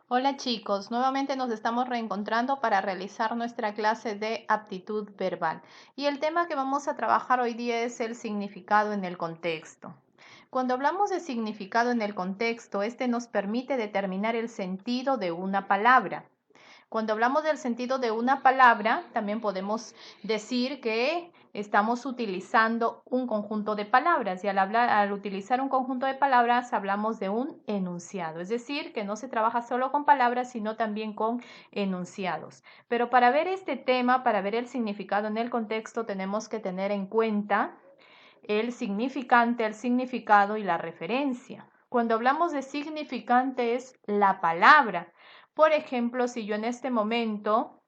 Hola chicos, nuevamente nos estamos reencontrando para realizar nuestra clase de aptitud verbal. Y el tema que vamos a trabajar hoy día es el significado en el contexto. Cuando hablamos de significado en el contexto, este nos permite determinar el sentido de una palabra. Cuando hablamos del sentido de una palabra, también podemos decir que estamos utilizando un conjunto de palabras y al utilizar un conjunto de palabras hablamos de un enunciado, es decir, que no se trabaja solo con palabras, sino también con enunciados. Pero para ver este tema, para ver el significado en el contexto, tenemos que tener en cuenta el significante, el significado y la referencia. Cuando hablamos de significante es la palabra. Por ejemplo, si yo en este momento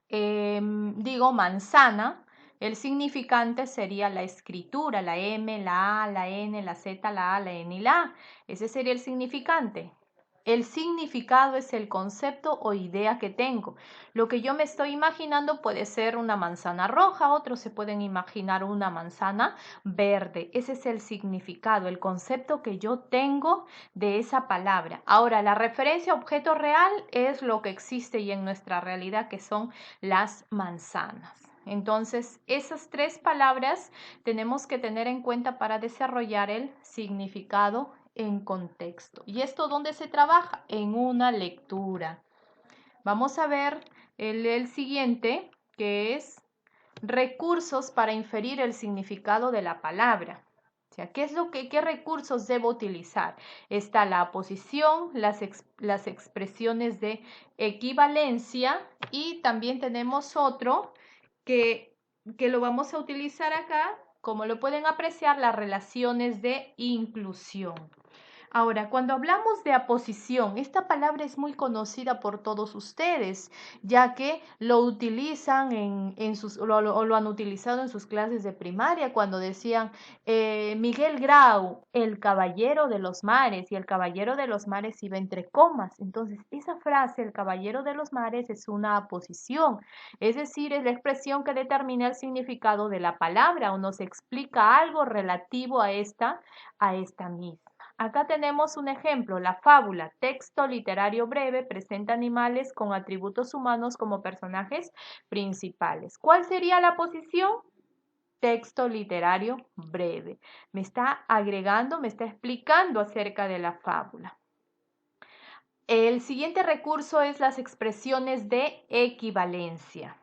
digo manzana, el significante sería la escritura, la M, la A, la N, la Z, la A, la N y la A. Ese sería el significante. El significado es el concepto o idea que tengo. Lo que yo me estoy imaginando puede ser una manzana roja, otros se pueden imaginar una manzana verde. Ese es el significado, el concepto que yo tengo de esa palabra. Ahora, la referencia a objeto real es lo que existe y en nuestra realidad, que son las manzanas. Entonces, esas tres palabras tenemos que tener en cuenta para desarrollar el significado en contexto. ¿Y esto dónde se trabaja? En una lectura. Vamos a ver el siguiente, que es recursos para inferir el significado de la palabra. O sea, ¿qué recursos debo utilizar? Está la aposición, las expresiones de equivalencia y también tenemos otro que, que lo vamos a utilizar acá, como lo pueden apreciar, las relaciones de inclusión. Ahora, cuando hablamos de aposición, esta palabra es muy conocida por todos ustedes, ya que lo utilizan lo han utilizado en sus clases de primaria cuando decían Miguel Grau, el caballero de los mares, y el caballero de los mares iba entre comas. Entonces, esa frase, el caballero de los mares, es una aposición, es decir, es la expresión que determina el significado de la palabra o nos explica algo relativo a esta misma. Acá tenemos un ejemplo, la fábula, texto literario breve, presenta animales con atributos humanos como personajes principales. ¿Cuál sería la posición? Texto literario breve. Me está agregando, me está explicando acerca de la fábula. El siguiente recurso es las expresiones de equivalencia.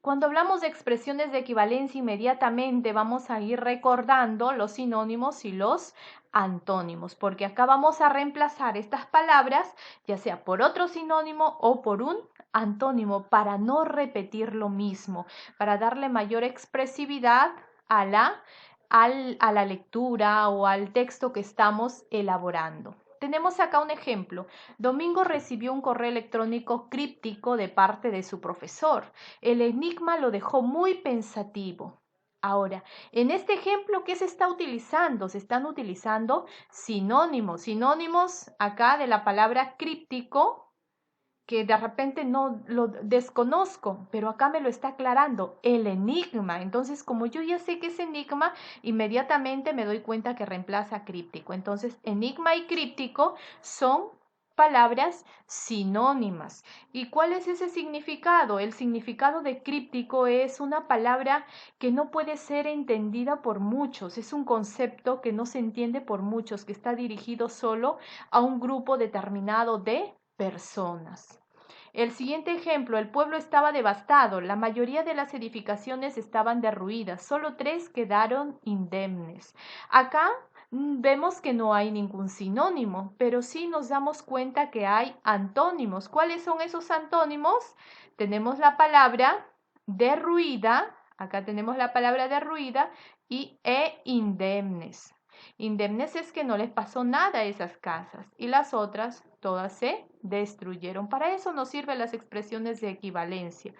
Cuando hablamos de expresiones de equivalencia, inmediatamente vamos a ir recordando los sinónimos y los antónimos, porque acá vamos a reemplazar estas palabras, ya sea por otro sinónimo o por un antónimo, para no repetir lo mismo, para darle mayor expresividad a la lectura o al texto que estamos elaborando. Tenemos acá un ejemplo. Domingo recibió un correo electrónico críptico de parte de su profesor. El enigma lo dejó muy pensativo. Ahora, en este ejemplo, ¿qué se está utilizando? Se están utilizando sinónimos. Sinónimos acá de la palabra críptico, que de repente no lo desconozco, pero acá me lo está aclarando, el enigma. Entonces, como yo ya sé que es enigma, inmediatamente me doy cuenta que reemplaza críptico. Entonces, enigma y críptico son palabras sinónimas. ¿Y cuál es ese significado? El significado de críptico es una palabra que no puede ser entendida por muchos, es un concepto que no se entiende por muchos, que está dirigido solo a un grupo determinado de personas. El siguiente ejemplo, el pueblo estaba devastado, la mayoría de las edificaciones estaban derruidas, solo 3 quedaron indemnes. Acá vemos que no hay ningún sinónimo, pero sí nos damos cuenta que hay antónimos. ¿Cuáles son esos antónimos? Tenemos la palabra derruida, acá tenemos la palabra derruida y indemnes. Indemnes es que no les pasó nada a esas casas y las otras todas se destruyeron. Para eso nos sirven las expresiones de equivalencia,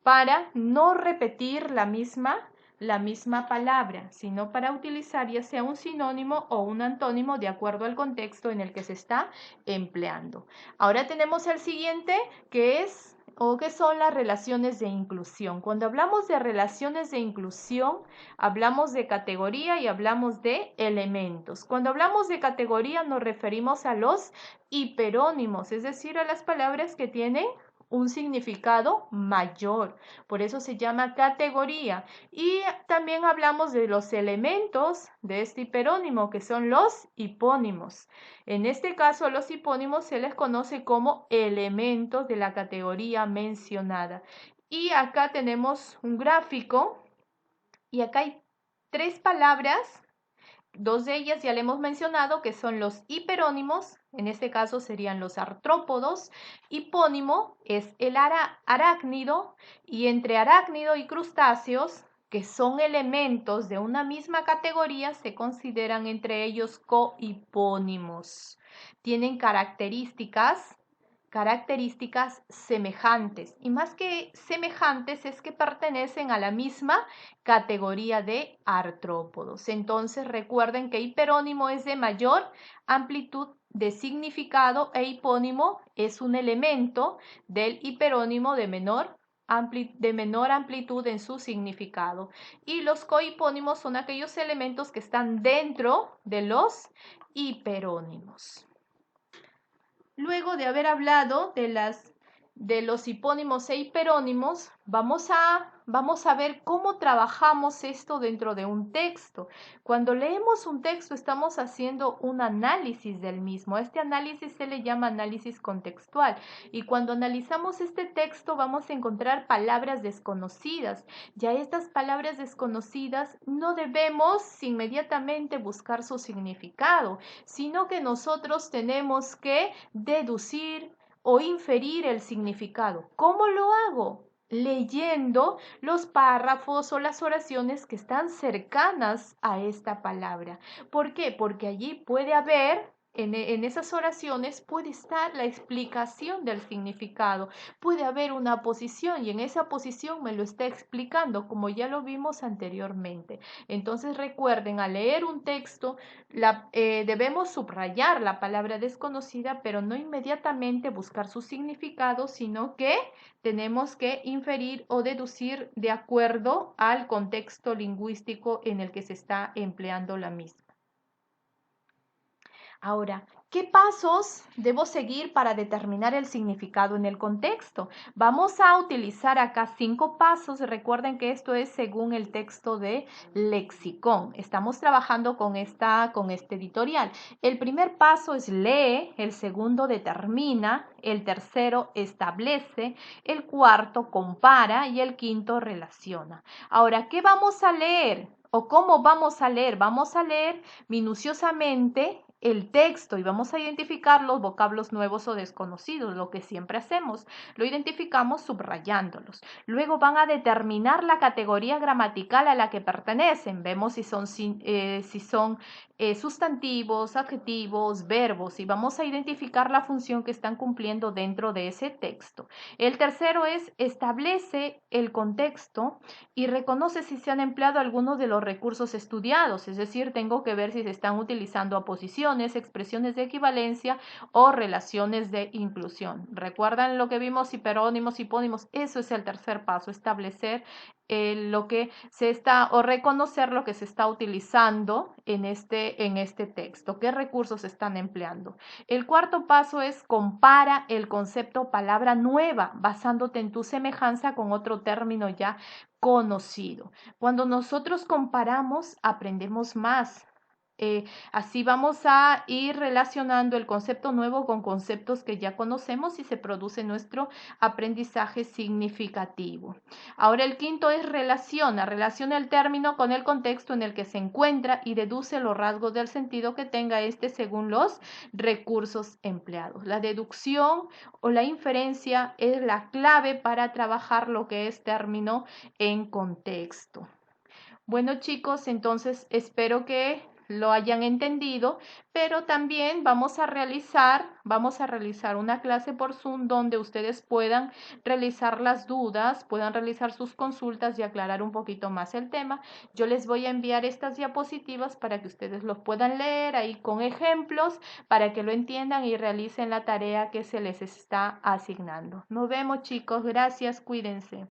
para no repetir la misma palabra, sino para utilizar ya sea un sinónimo o un antónimo de acuerdo al contexto en el que se está empleando. Ahora tenemos el siguiente, que es o qué son las relaciones de inclusión. Cuando hablamos de relaciones de inclusión, hablamos de categoría y hablamos de elementos. Cuando hablamos de categoría nos referimos a los hiperónimos, es decir, a las palabras que tienen un significado mayor, por eso se llama categoría. Y también hablamos de los elementos de este hiperónimo, que son los hipónimos. En este caso, a los hipónimos se les conoce como elementos de la categoría mencionada. Y acá tenemos un gráfico y acá hay 3 palabras. 2 de ellas ya le hemos mencionado, que son los hiperónimos, en este caso serían los artrópodos. Hipónimo es el arácnido, y entre arácnido y crustáceos, que son elementos de una misma categoría, se consideran entre ellos cohipónimos. Tienen características semejantes, y más que semejantes es que pertenecen a la misma categoría de artrópodos. Entonces recuerden que hiperónimo es de mayor amplitud de significado e hipónimo es un elemento del hiperónimo de menor amplitud en su significado. Y los cohipónimos son aquellos elementos que están dentro de los hiperónimos. Luego de haber hablado de los hipónimos e hiperónimos, vamos a ver cómo trabajamos esto dentro de un texto. Cuando leemos un texto estamos haciendo un análisis del mismo. A este análisis se le llama análisis contextual. Y cuando analizamos este texto vamos a encontrar palabras desconocidas. Ya estas palabras desconocidas no debemos inmediatamente buscar su significado, sino que nosotros tenemos que deducir o inferir el significado. ¿Cómo lo hago? Leyendo los párrafos o las oraciones que están cercanas a esta palabra. ¿Por qué? Porque allí puede haber, en esas oraciones puede estar la explicación del significado, puede haber una posición y en esa posición me lo está explicando, como ya lo vimos anteriormente. Entonces recuerden, al leer un texto debemos subrayar la palabra desconocida, pero no inmediatamente buscar su significado, sino que tenemos que inferir o deducir de acuerdo al contexto lingüístico en el que se está empleando la misma. Ahora, ¿qué pasos debo seguir para determinar el significado en el contexto? Vamos a utilizar acá 5 pasos. Recuerden que esto es según el texto de Lexicon. Estamos trabajando con este editorial. El primer paso es lee, el segundo determina, el tercero establece, el cuarto compara y el quinto relaciona. Ahora, ¿qué vamos a leer? ¿O cómo vamos a leer? Vamos a leer minuciosamente el texto y vamos a identificar los vocablos nuevos o desconocidos, lo que siempre hacemos. Lo identificamos subrayándolos. Luego van a determinar la categoría gramatical a la que pertenecen. Vemos si son sustantivos, adjetivos, verbos, y vamos a identificar la función que están cumpliendo dentro de ese texto. El tercero es establece el contexto y reconoce si se han empleado algunos de los recursos estudiados, es decir, tengo que ver si se están utilizando aposiciones, expresiones de equivalencia o relaciones de inclusión. ¿Recuerdan lo que vimos? Hiperónimos, hipónimos. Eso es el tercer paso, establecer lo que se está o reconocer lo que se está utilizando en este texto, qué recursos se están empleando. El cuarto paso es compara el concepto palabra nueva basándote en tu semejanza con otro término ya conocido. Cuando nosotros comparamos, aprendemos más. Así vamos a ir relacionando el concepto nuevo con conceptos que ya conocemos y se produce nuestro aprendizaje significativo. Ahora el quinto es relaciona el término con el contexto en el que se encuentra y deduce los rasgos del sentido que tenga este según los recursos empleados. La deducción o la inferencia es la clave para trabajar lo que es término en contexto. Bueno chicos, entonces espero que lo hayan entendido, pero también vamos a realizar una clase por Zoom donde ustedes puedan realizar las dudas, puedan realizar sus consultas y aclarar un poquito más el tema. Yo les voy a enviar estas diapositivas para que ustedes los puedan leer ahí con ejemplos, para que lo entiendan y realicen la tarea que se les está asignando. Nos vemos, chicos. Gracias. Cuídense.